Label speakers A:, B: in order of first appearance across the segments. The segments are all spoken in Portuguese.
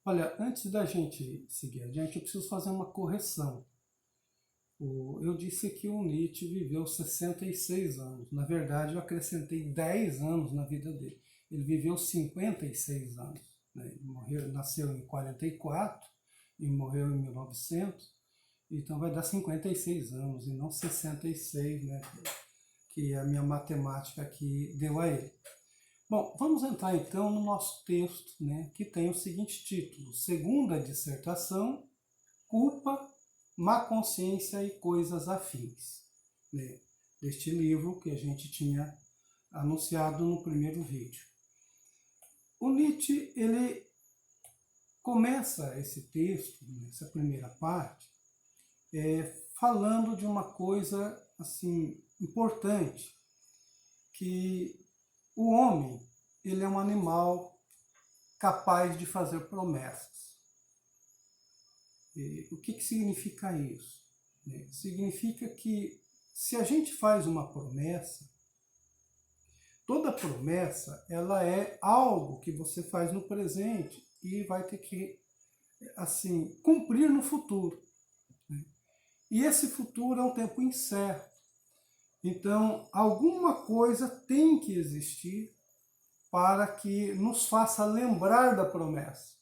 A: Olha, antes da gente seguir adiante, eu preciso fazer uma correção. Eu disse que o Nietzsche viveu 66 anos. Na verdade, eu acrescentei 10 anos na vida dele. Ele viveu 56 anos. Né? Ele nasceu em 44 e morreu em 1900. Então vai dar 56 anos e não 66, né? Que a minha matemática aqui deu a ele. Bom, vamos entrar então no nosso texto, né, que tem o seguinte título: Segunda dissertação, culpa, má consciência e coisas afins, né, deste livro que a gente tinha anunciado no primeiro vídeo. O Nietzsche, ele começa esse texto, essa primeira parte, falando de uma coisa assim importante, que o homem, ele é um animal capaz de fazer promessas. E o que significa isso? Significa que se a gente faz uma promessa, toda promessa ela é algo que você faz no presente e vai ter que assim cumprir no futuro. E esse futuro é um tempo incerto. Então, alguma coisa tem que existir para que nos faça lembrar da promessa.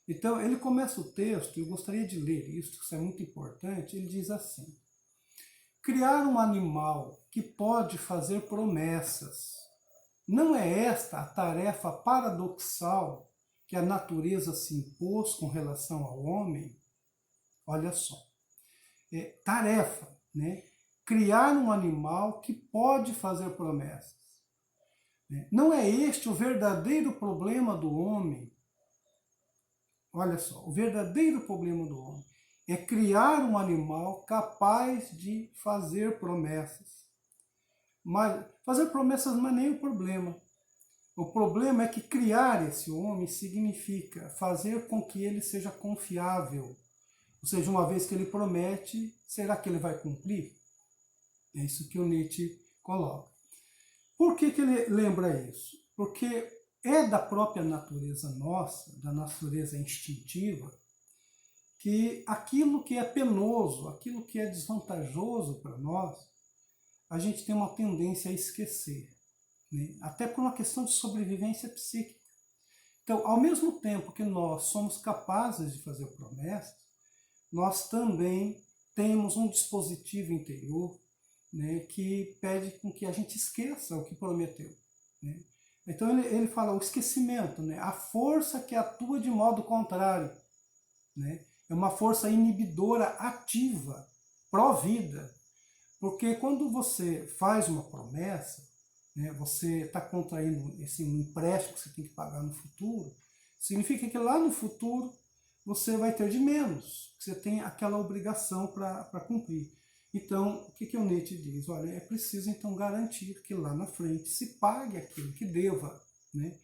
A: Então, ele começa o texto, e eu gostaria de ler isso é muito importante. Ele diz assim: criar um animal que pode fazer promessas. Não é esta a tarefa paradoxal que a natureza se impôs com relação ao homem? Olha só, tarefa, né? Criar um animal que pode fazer promessas. Não é este o verdadeiro problema do homem? Olha só, o verdadeiro problema do homem é criar um animal capaz de fazer promessas. Mas fazer promessas não é nem o problema. O problema é que criar esse homem significa fazer com que ele seja confiável. Ou seja, uma vez que ele promete, será que ele vai cumprir? É isso que o Nietzsche coloca. Por que ele lembra isso? Porque é da própria natureza nossa, da natureza instintiva, que aquilo que é penoso, aquilo que é desvantajoso para nós, a gente tem uma tendência a esquecer, né? Até por uma questão de sobrevivência psíquica. Então, ao mesmo tempo que nós somos capazes de fazer promessas, nós também temos um dispositivo interior, né, que pede com que a gente esqueça o que prometeu. Né? Então ele fala o esquecimento, né, a força que atua de modo contrário. Né, é uma força inibidora ativa, pró-vida. Porque quando você faz uma promessa, né, você está contraindo um empréstimo que você tem que pagar no futuro, significa que lá no futuro você vai ter de menos, você tem aquela obrigação para cumprir. Então, o que o Nietzsche diz? Olha, é preciso então garantir que lá na frente se pague aquilo que deva, né?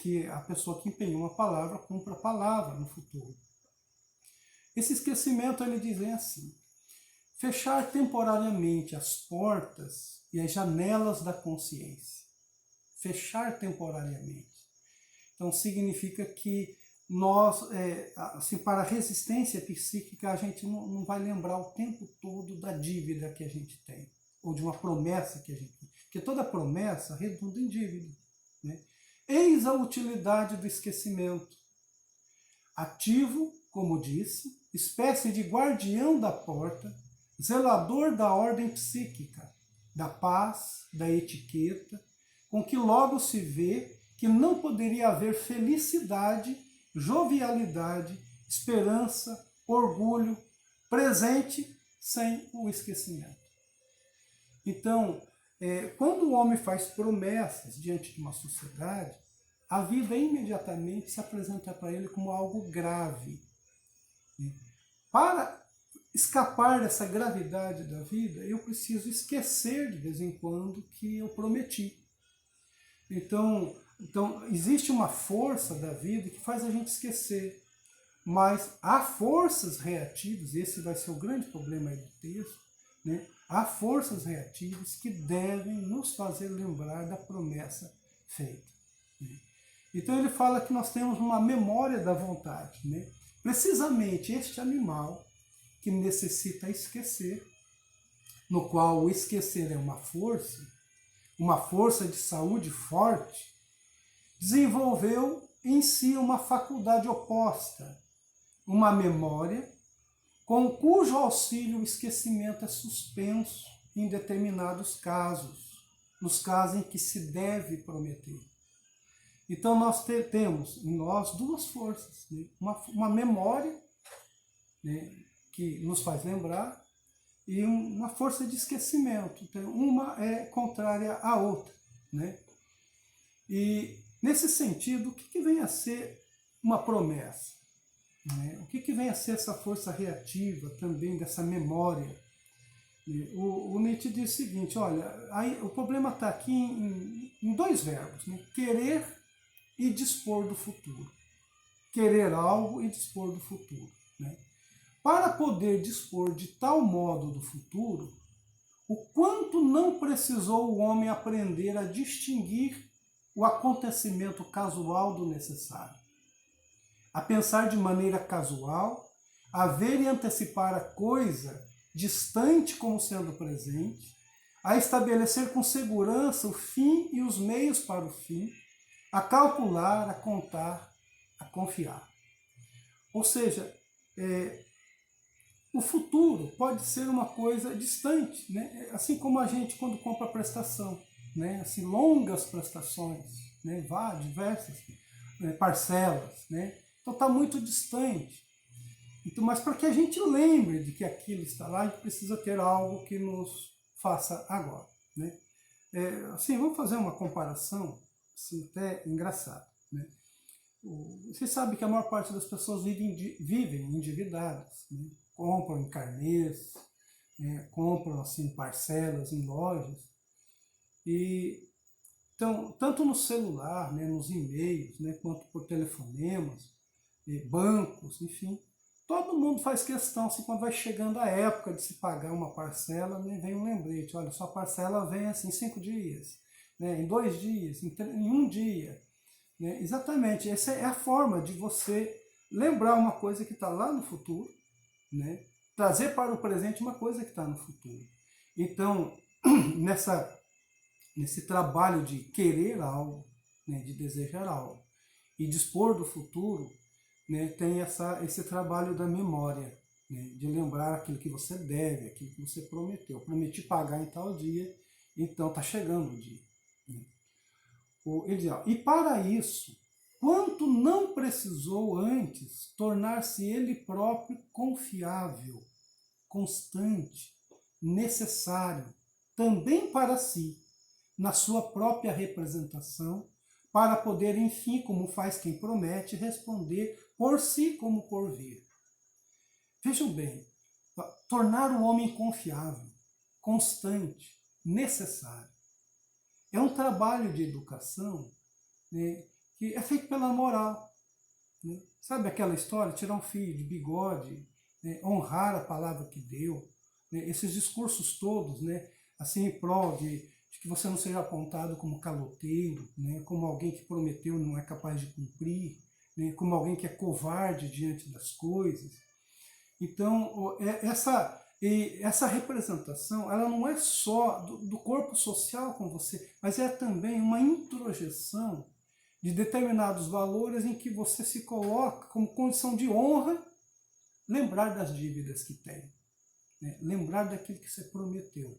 A: Que a pessoa que empenhou uma palavra cumpra a palavra no futuro. Esse esquecimento, ele diz assim: fechar temporariamente as portas e as janelas da consciência. Fechar temporariamente. Então, significa que nós, assim, para a resistência psíquica, a gente não vai lembrar o tempo todo da dívida que a gente tem, ou de uma promessa que a gente tem. Porque toda promessa redunda em dívida. Né? Eis a utilidade do esquecimento. Ativo, como disse, espécie de guardião da porta, zelador da ordem psíquica, da paz, da etiqueta, com que logo se vê que não poderia haver felicidade, jovialidade, esperança, orgulho, presente sem o esquecimento. Então, quando o homem faz promessas diante de uma sociedade, a vida imediatamente se apresenta para ele como algo grave. Para escapar dessa gravidade da vida, eu preciso esquecer de vez em quando que eu prometi. Então existe uma força da vida que faz a gente esquecer. Mas há forças reativas, esse vai ser o grande problema aí do texto, né? Há forças reativas que devem nos fazer lembrar da promessa feita. Né? Então ele fala que nós temos uma memória da vontade, né? Precisamente este animal que necessita esquecer, no qual o esquecer é uma força de saúde forte, desenvolveu em si uma faculdade oposta, uma memória com cujo auxílio o esquecimento é suspenso em determinados casos, nos casos em que se deve prometer. Então nós temos em nós duas forças, né? Uma memória, né, que nos faz lembrar, e uma força de esquecimento. Então, uma é contrária à outra, né? E nesse sentido, o que vem a ser uma promessa? Né? O que vem a ser essa força reativa também dessa memória? O Nietzsche diz o seguinte, olha, aí, o problema está aqui em dois verbos, né? Querer e dispor do futuro. Querer algo e dispor do futuro, né? Para poder dispor de tal modo do futuro, o quanto não precisou o homem aprender a distinguir o acontecimento casual do necessário, a pensar de maneira casual, a ver e antecipar a coisa distante como sendo presente, a estabelecer com segurança o fim e os meios para o fim, a calcular, a contar, a confiar. Ou seja, o futuro pode ser uma coisa distante, né? Assim como a gente quando compra prestação, né? Assim, longas prestações, né? Diversas, né? Parcelas, né? Então está muito distante. Então, mas para que a gente lembre de que aquilo está lá, a gente precisa ter algo que nos faça agora, né? Assim, vamos fazer uma comparação assim, até engraçada, né? Você sabe que a maior parte das pessoas vivem endividadas, né? Compram em carnês, né? Compram assim, parcelas em lojas. E, então, tanto no celular, né, nos e-mails, né, quanto por telefonemas, bancos, enfim, todo mundo faz questão, assim, quando vai chegando a época de se pagar uma parcela, né, vem um lembrete, olha, sua parcela vem assim em 5 dias, né, em 2 dias, em 1 dia. Né? Exatamente, essa é a forma de você lembrar uma coisa que está lá no futuro, né? Trazer para o presente uma coisa que está no futuro. Então, nesse trabalho de querer algo, né? De desejar algo, e dispor do futuro, né? Tem esse trabalho da memória, né? De lembrar aquilo que você deve, aquilo que você prometeu. Eu prometi pagar em tal dia, então está chegando o dia. Né? Ele diz, e para isso, quanto não precisou antes tornar-se ele próprio confiável, constante, necessário, também para si, na sua própria representação, para poder, enfim, como faz quem promete, responder por si como por vir. Vejam bem, tornar o homem confiável, constante, necessário. É um trabalho de educação, né, que é feito pela moral. Né? Sabe aquela história? Tirar um fio de bigode, né, honrar a palavra que deu, né, esses discursos todos, né, assim em prol de que você não seja apontado como caloteiro, né, como alguém que prometeu e não é capaz de cumprir, né, como alguém que é covarde diante das coisas. Então, essa representação, ela não é só do corpo social com você, mas é também uma introjeção de determinados valores em que você se coloca como condição de honra, lembrar das dívidas que tem, né? Lembrar daquilo que você prometeu,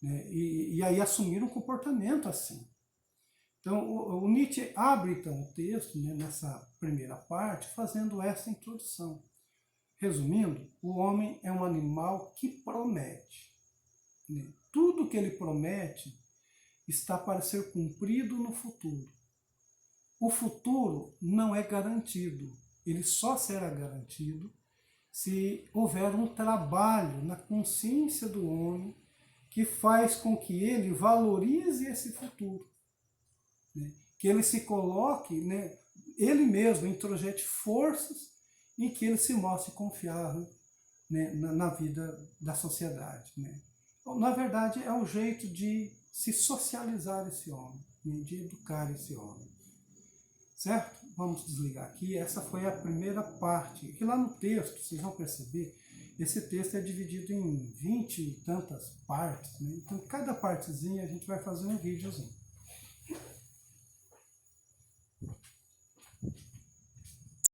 A: né? E aí assumir um comportamento assim. Então, o Nietzsche abre então o texto, né, nessa primeira parte, fazendo essa introdução. Resumindo, o homem é um animal que promete. Né? Tudo que ele promete está para ser cumprido no futuro. O futuro não é garantido. Ele só será garantido se houver um trabalho na consciência do homem que faz com que ele valorize esse futuro. Né? Que ele se coloque, né, ele mesmo introjete forças em que ele se mostre confiável, né, na vida da sociedade. Né? Então, na verdade, é um jeito de se socializar esse homem, né, de educar esse homem. certo? Vamos desligar aqui. Essa foi a primeira parte. E lá no texto, vocês vão perceber, esse texto é dividido em 20 e tantas partes, né? Então, cada partezinha a gente vai fazer um videozinho.